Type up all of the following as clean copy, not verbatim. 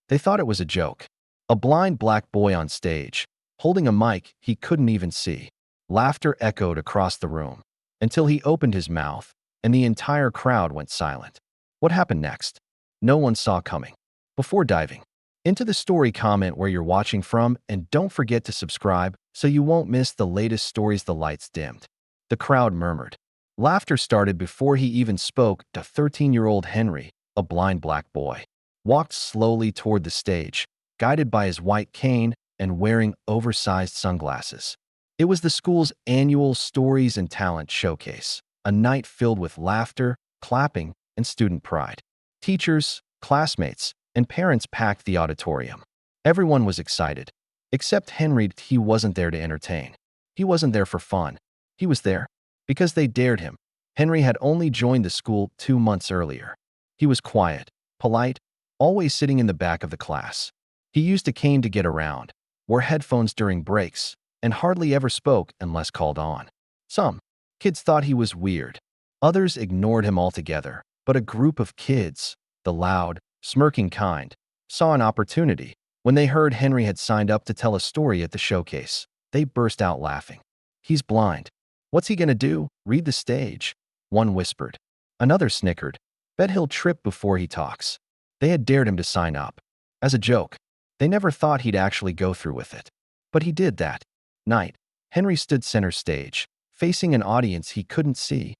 They thought it was a joke. A blind black boy on stage, holding a mic he couldn't even see. Laughter echoed across the room until he opened his mouth, and the entire crowd went silent. What happened next? No one saw coming. Before diving into the story, comment where you're watching from, and don't forget to subscribe so you won't miss the latest stories. The lights dimmed. The crowd murmured. Laughter started before he even spoke. The 13-year-old Henry, a blind black boy, walked slowly toward the stage, guided by his white cane and wearing oversized sunglasses. It was the school's annual Stories and Talent Showcase, a night filled with laughter, clapping, and student pride. Teachers, classmates, and parents packed the auditorium. Everyone was excited, except Henry. He wasn't there to entertain. He wasn't there for fun. He was there because they dared him. Henry had only joined the school 2 months earlier. He was quiet, polite, always sitting in the back of the class. He used a cane to get around, wore headphones during breaks, and hardly ever spoke unless called on. Some kids thought he was weird. Others ignored him altogether. But a group of kids, the loud, smirking kind, saw an opportunity. When they heard Henry had signed up to tell a story at the showcase, they burst out laughing. He's blind. What's he gonna do? Read the stage? One whispered. Another snickered. Bet he'll trip before he talks. They had dared him to sign up. As a joke. They never thought he'd actually go through with it. But he did that night. Henry stood center stage, facing an audience he couldn't see,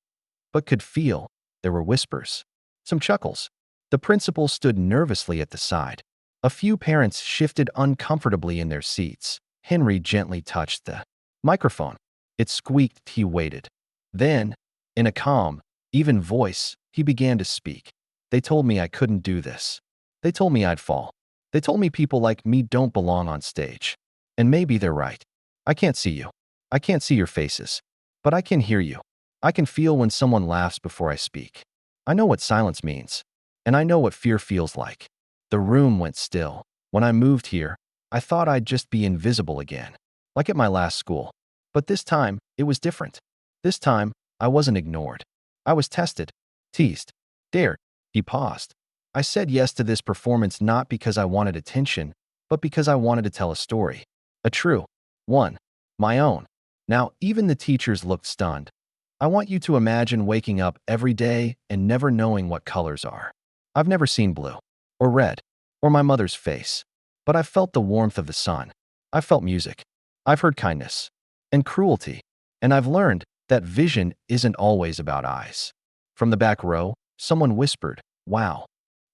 but could feel. There were whispers. Some chuckles. The principal stood nervously at the side. A few parents shifted uncomfortably in their seats. Henry gently touched the microphone. It squeaked. He waited. Then, in a calm, even voice, he began to speak. They told me I couldn't do this. They told me I'd fall. They told me people like me don't belong on stage. And maybe they're right. I can't see you. I can't see your faces. But I can hear you. I can feel when someone laughs before I speak. I know what silence means. And I know what fear feels like. The room went still. When I moved here, I thought I'd just be invisible again, like at my last school. But this time, it was different. This time, I wasn't ignored. I was tested, teased, dared. He paused. I said yes to this performance not because I wanted attention, but because I wanted to tell a story. A true one. My own. Now, even the teachers looked stunned. I want you to imagine waking up every day and never knowing what colors are. I've never seen blue, or red, or my mother's face, but I've felt the warmth of the sun. I've felt music. I've heard kindness and cruelty, and I've learned that vision isn't always about eyes. From the back row, someone whispered, "Wow.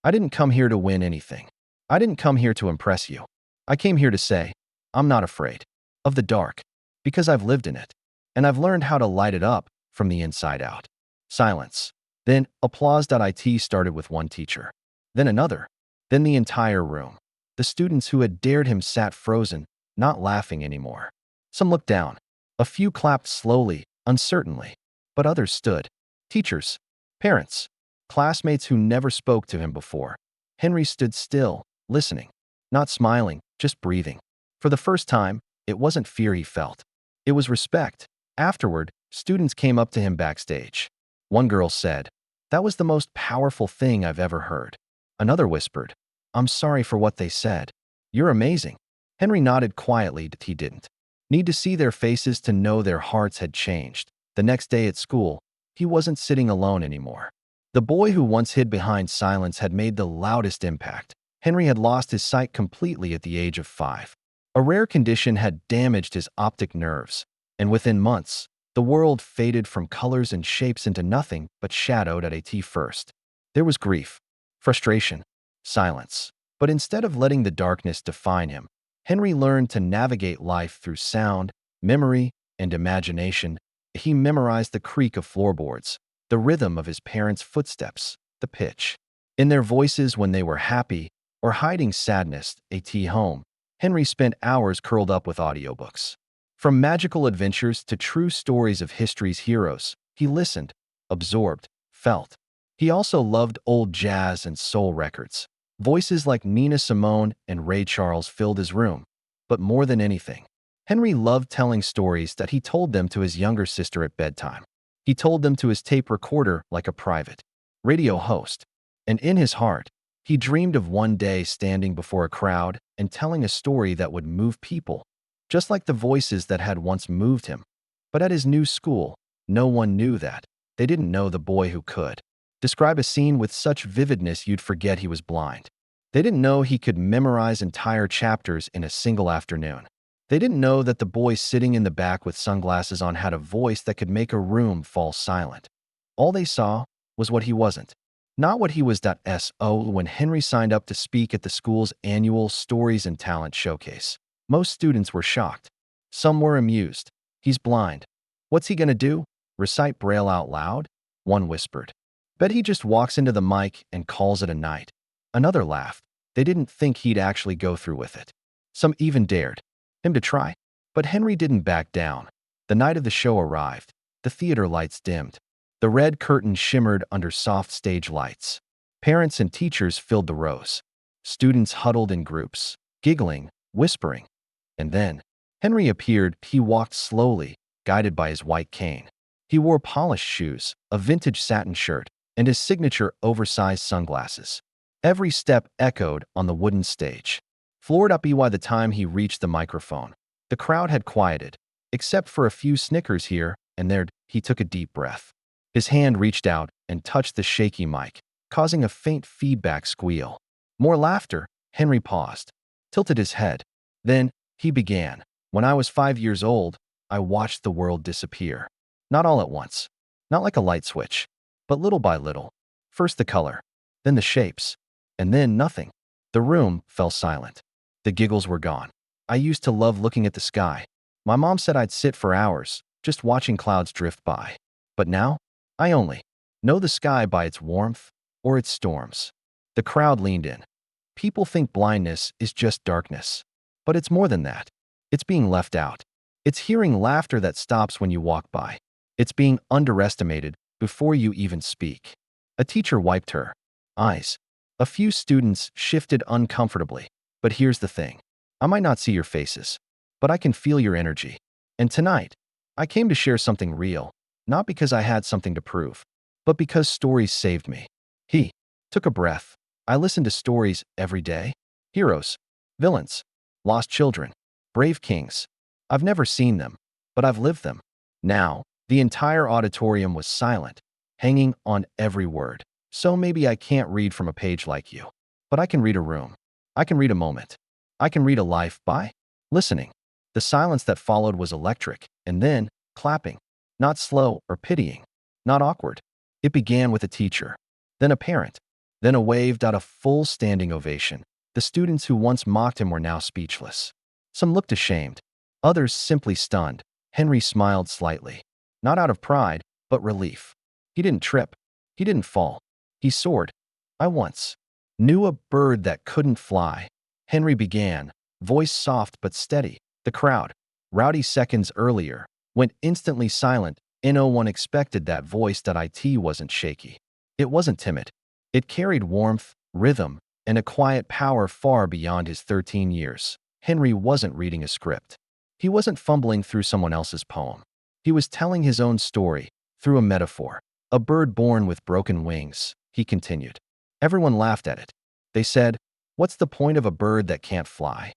I didn't come here to win anything. I didn't come here to impress you. I came here to say, I'm not afraid of the dark, because I've lived in it, and I've learned how to light it up from the inside out." Silence. Then applause. It started with one teacher, then another, then the entire room. The students who had dared him sat frozen, not laughing anymore. Some looked down. A few clapped slowly, uncertainly, but others stood. Teachers, parents, classmates who never spoke to him before. Henry stood still, listening, not smiling, just breathing. For the first time, it wasn't fear he felt. It was respect. Afterward, students came up to him backstage. One girl said, "That was the most powerful thing I've ever heard." Another whispered, "I'm sorry for what they said. You're amazing." Henry nodded quietly. He didn't need to see their faces to know their hearts had changed. The next day at school, he wasn't sitting alone anymore. The boy who once hid behind silence had made the loudest impact. Henry had lost his sight completely at the age of 5. A rare condition had damaged his optic nerves, and within months, the world faded from colors and shapes into nothing but shadow. First, there was grief, frustration, silence. But instead of letting the darkness define him, Henry learned to navigate life through sound, memory, and imagination. He memorized the creak of floorboards, the rhythm of his parents' footsteps, the pitch in their voices when they were happy or hiding sadness. At home, Henry spent hours curled up with audiobooks. From magical adventures to true stories of history's heroes, he listened, absorbed, felt. He also loved old jazz and soul records. Voices like Nina Simone and Ray Charles filled his room. But more than anything, Henry loved telling stories that he told them to his younger sister at bedtime. He told them to his tape recorder like a private radio host. And in his heart, He dreamed of one day standing before a crowd and telling a story that would move people, just like the voices that had once moved him. But at his new school, no one knew that. They didn't know the boy who could describe a scene with such vividness you'd forget he was blind. They didn't know he could memorize entire chapters in a single afternoon. They didn't know that the boy sitting in the back with sunglasses on had a voice that could make a room fall silent. All they saw was what he wasn't. Not what he was. When Henry signed up to speak at the school's annual Stories and Talent Showcase, most students were shocked. Some were amused. He's blind. What's he gonna do? Recite Braille out loud? One whispered. Bet he just walks into the mic and calls it a night. Another laughed. They didn't think he'd actually go through with it. Some even dared him to try. But Henry didn't back down. The night of the show arrived. The theater lights dimmed. The red curtain shimmered under soft stage lights. Parents and teachers filled the rows. Students huddled in groups, giggling, whispering. And then, Henry appeared. He walked slowly, guided by his white cane. He wore polished shoes, a vintage satin shirt, and his signature oversized sunglasses. Every step echoed on the wooden stage. Floored up by the time he reached the microphone, the crowd had quieted, except for a few snickers here and there. He took a deep breath. His hand reached out and touched the shaky mic, causing a faint feedback squeal. More laughter. Henry paused, tilted his head. Then he began. When I was 5 years old, I watched the world disappear. Not all at once, not like a light switch, but little by little. First the color, then the shapes, and then nothing. The room fell silent. The giggles were gone. I used to love looking at the sky. My mom said I'd sit for hours, just watching clouds drift by. But now, I only know the sky by its warmth or its storms. The crowd leaned in. People think blindness is just darkness. But it's more than that. It's being left out. It's hearing laughter that stops when you walk by. It's being underestimated before you even speak. A teacher wiped her eyes. A few students shifted uncomfortably. But here's the thing. I might not see your faces, but I can feel your energy. And tonight, I came to share something real, not because I had something to prove, but because stories saved me. He took a breath. I listen to stories every day. Heroes, villains, lost children, brave kings. I've never seen them, but I've lived them. Now, the entire auditorium was silent, hanging on every word. So maybe I can't read from a page like you, but I can read a room. I can read a moment. I can read a life by listening. The silence that followed was electric, and then clapping. Not slow or pitying, not awkward. It began with a teacher, then a parent, then a waved out a full standing ovation. The students who once mocked him were now speechless. Some looked ashamed, others simply stunned. Henry smiled slightly, not out of pride, but relief. He didn't trip. He didn't fall. He soared. I once knew a bird that couldn't fly. Henry began, voice soft but steady. The crowd, rowdy seconds earlier, went instantly silent. No one expected that voice. It wasn't shaky. It wasn't timid. It carried warmth, rhythm, and a quiet power far beyond his 13 years. Henry wasn't reading a script. He wasn't fumbling through someone else's poem. He was telling his own story through a metaphor. A bird born with broken wings, he continued. Everyone laughed at it. They said, "What's the point of a bird that can't fly?"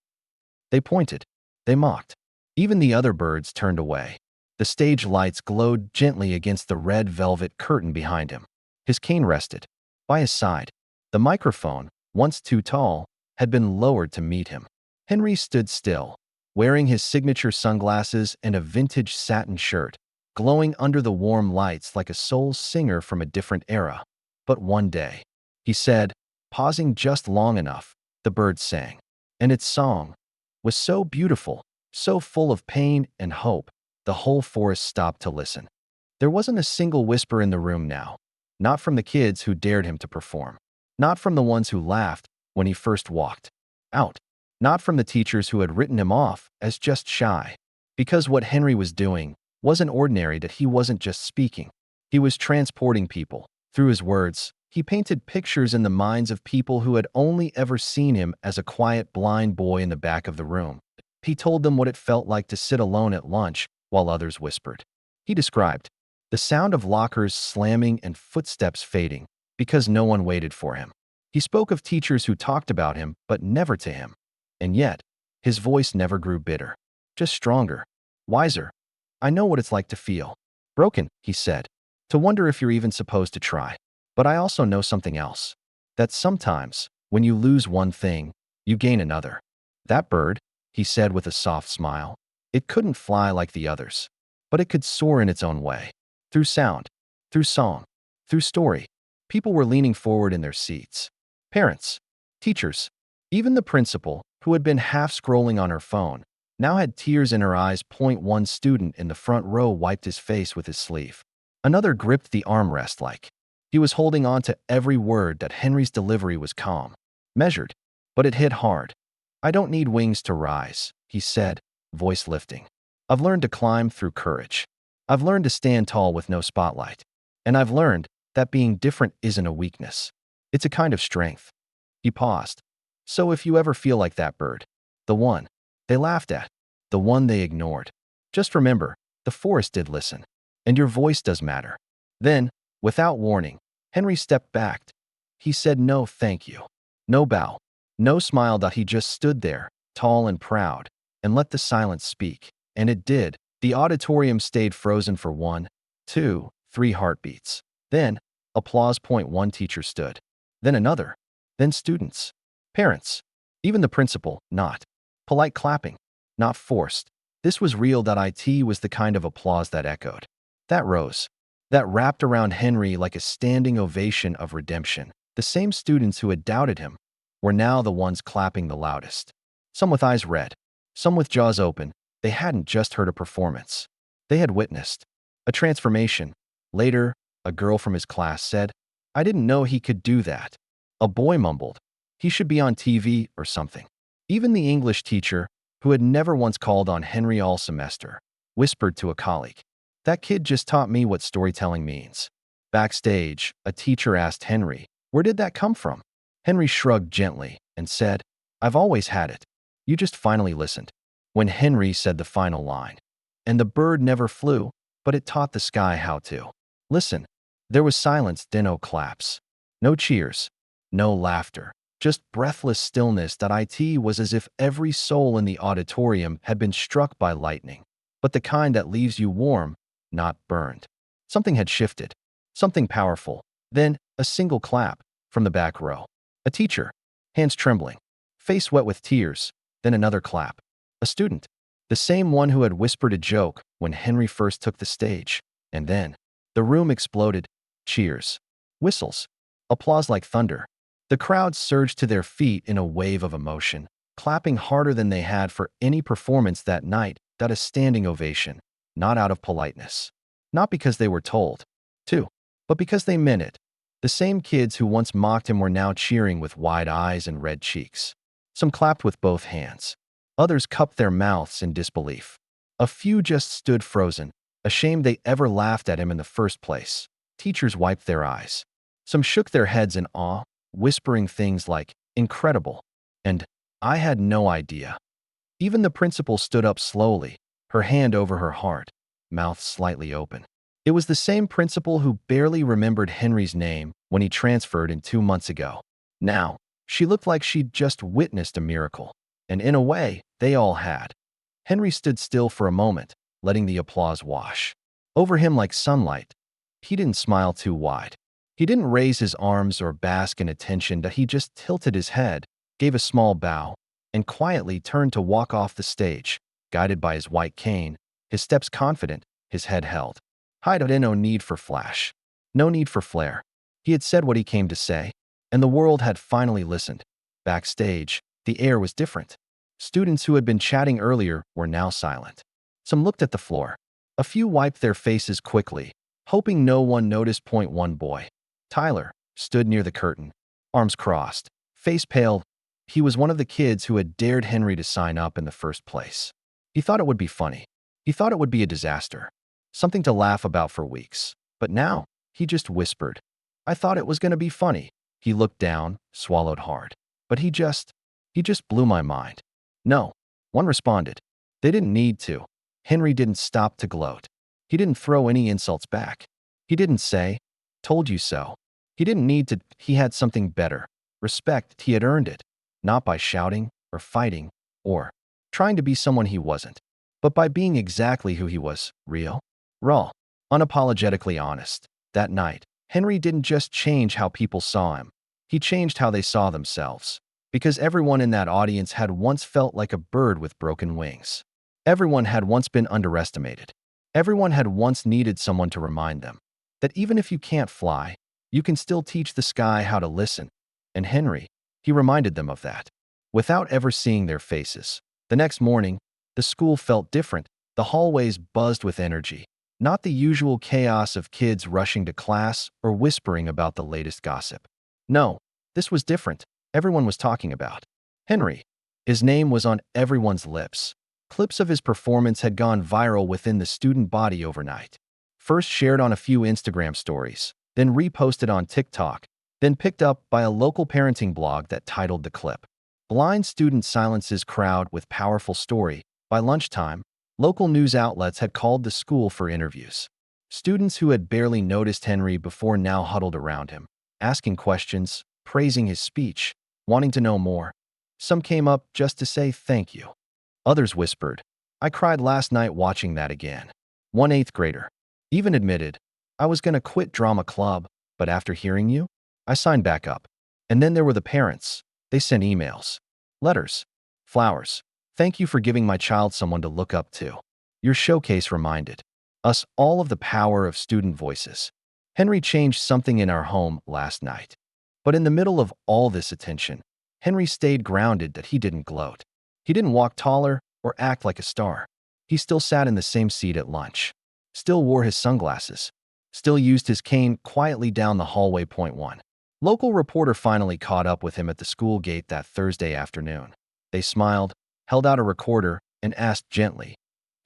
They pointed. They mocked. Even the other birds turned away. The stage lights glowed gently against the red velvet curtain behind him. His cane rested by his side. The microphone, once too tall, had been lowered to meet him. Henry stood still, wearing his signature sunglasses and a vintage satin shirt, glowing under the warm lights like a soul singer from a different era. But one day, he said, pausing just long enough, the bird sang. And its song was so beautiful, so full of pain and hope, the whole forest stopped to listen. There wasn't a single whisper in the room now, not from the kids who dared him to perform, not from the ones who laughed when he first walked out, not from the teachers who had written him off as just shy. Because what Henry was doing wasn't ordinary. That he wasn't just speaking. He was transporting people. Through his words, he painted pictures in the minds of people who had only ever seen him as a quiet blind boy in the back of the room. He told them what it felt like to sit alone at lunch while others whispered. He described the sound of lockers slamming and footsteps fading because no one waited for him. He spoke of teachers who talked about him, but never to him. And yet, his voice never grew bitter, just stronger, wiser. I know what it's like to feel broken, he said, to wonder if you're even supposed to try. But I also know something else. That sometimes, when you lose one thing, you gain another. That bird, he said with a soft smile, it couldn't fly like the others, but it could soar in its own way. Through sound, through song, through story. People were leaning forward in their seats. Parents, teachers, even the principal, who had been half scrolling on her phone, now had tears in her eyes. One student in the front row wiped his face with his sleeve. Another gripped the armrest like he was holding on to every word. That Henry's delivery was calm, measured, but it hit hard. I don't need wings to rise, he said, voice lifting. I've learned to climb through courage. I've learned to stand tall with no spotlight. And I've learned that being different isn't a weakness. It's a kind of strength. He paused. So if you ever feel like that bird, the one they laughed at, the one they ignored, just remember, the forest did listen, and your voice does matter. Then, without warning, Henry stepped back. He said no thank you. No bow. No smile. He just stood there, tall and proud, and let the silence speak. And it did. The auditorium stayed frozen for 1, 2, 3 heartbeats. Then, applause. One teacher stood. Then another. Then students. Parents. Even the principal. Not polite clapping. Not forced. This was real. It was the kind of applause that echoed. That rose. That wrapped around Henry like a standing ovation of redemption. The same students who had doubted him were now the ones clapping the loudest. Some with eyes red. Some with jaws open. They hadn't just heard a performance. They had witnessed a transformation. Later, a girl from his class said, I didn't know he could do that. A boy mumbled, he should be on TV or something. Even the English teacher, who had never once called on Henry all semester, whispered to a colleague, that kid just taught me what storytelling means. Backstage, a teacher asked Henry, where did that come from? Henry shrugged gently and said, I've always had it. You just finally listened. When Henry said the final line, and the bird never flew, but it taught the sky how to listen. There was silence, then no claps, no cheers, no laughter, just breathless stillness. It was as if every soul in the auditorium had been struck by lightning, but the kind that leaves you warm, not burned. Something had shifted, something powerful. Then, a single clap from the back row. A teacher, hands trembling, face wet with tears, then another clap. A student, the same one who had whispered a joke when Henry first took the stage. And then, the room exploded. Cheers, whistles, applause like thunder. The crowd surged to their feet in a wave of emotion, clapping harder than they had for any performance that night. A standing ovation, not out of politeness, not because they were told to, but because they meant it. The same kids who once mocked him were now cheering with wide eyes and red cheeks. Some clapped with both hands. Others cupped their mouths in disbelief. A few just stood frozen, ashamed they ever laughed at him in the first place. Teachers wiped their eyes. Some shook their heads in awe, whispering things like, incredible, and I had no idea. Even the principal stood up slowly, her hand over her heart, mouth slightly open. It was the same principal who barely remembered Henry's name when he transferred in 2 months ago. Now, she looked like she'd just witnessed a miracle. And in a way, they all had. Henry stood still for a moment, letting the applause wash over him like sunlight. He didn't smile too wide. He didn't raise his arms or bask in attention. He just tilted his head, gave a small bow, and quietly turned to walk off the stage, guided by his white cane, his steps confident, his head held. No need for flash. No need for flair. He had said what he came to say, and the world had finally listened. Backstage, the air was different. Students who had been chatting earlier were now silent. Some looked at the floor. A few wiped their faces quickly, hoping no one noticed. One boy, Tyler, stood near the curtain, arms crossed, face pale. He was one of the kids who had dared Henry to sign up in the first place. He thought it would be funny. He thought it would be a disaster, something to laugh about for weeks. But now, he just whispered, I thought it was going to be funny. He looked down, swallowed hard. But he just blew my mind. No, one responded. They didn't need to. Henry didn't stop to gloat. He didn't throw any insults back. He didn't say, told you so. He didn't need to. He had something better. Respect, he had earned it, not by shouting or fighting or trying to be someone he wasn't, but by being exactly who he was, real, raw, unapologetically honest. That night, Henry didn't just change how people saw him, he changed how they saw themselves. Because everyone in that audience had once felt like a bird with broken wings. Everyone had once been underestimated. Everyone had once needed someone to remind them that even if you can't fly, you can still teach the sky how to listen. And Henry, he reminded them of that, without ever seeing their faces. The next morning, the school felt different. The hallways buzzed with energy, not the usual chaos of kids rushing to class or whispering about the latest gossip. No, this was different. Everyone was talking about Henry. His name was on everyone's lips. Clips of his performance had gone viral within the student body overnight. First shared on a few Instagram stories, then reposted on TikTok, then picked up by a local parenting blog that titled the clip, "Blind Student Silences Crowd with Powerful Story." By lunchtime, local news outlets had called the school for interviews. Students who had barely noticed Henry before now huddled around him, asking questions, praising his speech, wanting to know more. Some came up just to say thank you. Others whispered, "I cried last night watching that again." One eighth grader even admitted, "I was going to quit drama club, but after hearing you, I signed back up." And then there were the parents. They sent emails, letters, flowers. "Thank you for giving my child someone to look up to. Your showcase reminded us all of the power of student voices." Henry changed something in our home last night. But in the middle of all this attention, Henry stayed grounded. That he didn't gloat. He didn't walk taller or act like a star. He still sat in the same seat at lunch, still wore his sunglasses, still used his cane quietly down the hallway. Point one. Local reporter finally caught up with him at the school gate that Thursday afternoon. They smiled, held out a recorder, and asked gently,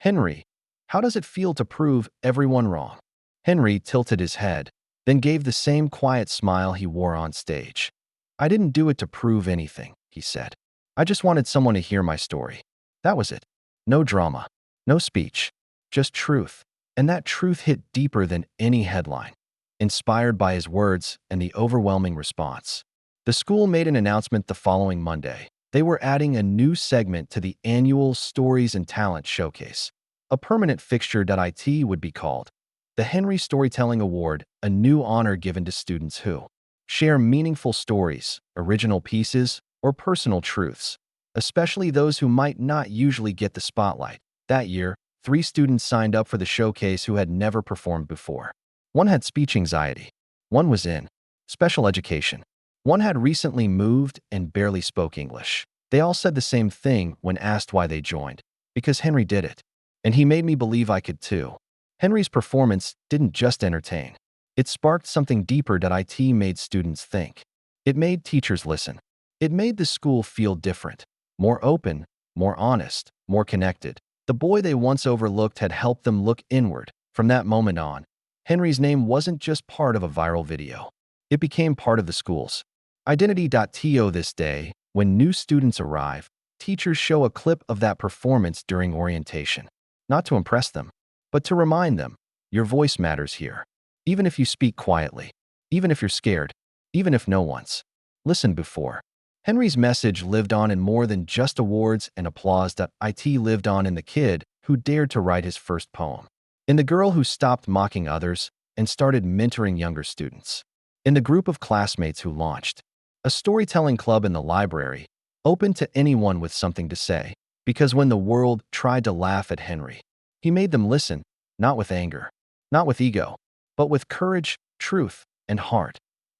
"Henry, how does it feel to prove everyone wrong?" Henry tilted his head, then gave the same quiet smile he wore on stage. "I didn't do it to prove anything," he said. "I just wanted someone to hear my story. That was it. No drama, no speech, just truth." And that truth hit deeper than any headline. Inspired by his words and the overwhelming response, the school made an announcement the following Monday. They were adding a new segment to the annual Stories and Talent Showcase. A permanent fixture. It would be called the Henry Storytelling Award, a new honor given to students who share meaningful stories, original pieces, or personal truths, especially those who might not usually get the spotlight. That year, 3 students signed up for the showcase who had never performed before. One had speech anxiety. One was in special education. One had recently moved and barely spoke English. They all said the same thing when asked why they joined: "Because Henry did it. And he made me believe I could too." Henry's performance didn't just entertain. It sparked something deeper. It made students think. It made teachers listen. It made the school feel different, more open, more honest, more connected. The boy they once overlooked had helped them look inward. From that moment on, Henry's name wasn't just part of a viral video. It became part of the school's identity. This day, when new students arrive, teachers show a clip of that performance during orientation. Not to impress them, but to remind them, your voice matters here. Even if you speak quietly, even if you're scared, even if no one's listened before. Henry's message lived on in more than just awards and applause. It lived on in the kid who dared to write his first poem, in the girl who stopped mocking others and started mentoring younger students, in the group of classmates who launched a storytelling club in the library, open to anyone with something to say. Because when the world tried to laugh at Henry, he made them listen, not with anger, not with ego, but with courage, truth, and heart.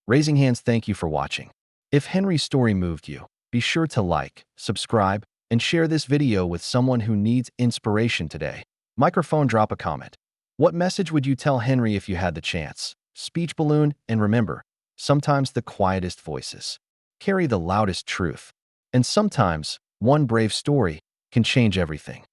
Raising hands, thank you for watching. If Henry's story moved you, be sure to like, subscribe, and share this video with someone who needs inspiration today. Microphone, drop a comment. What message would you tell Henry if you had the chance? Speech balloon, and remember, sometimes the quietest voices carry the loudest truth. And sometimes, one brave story can change everything.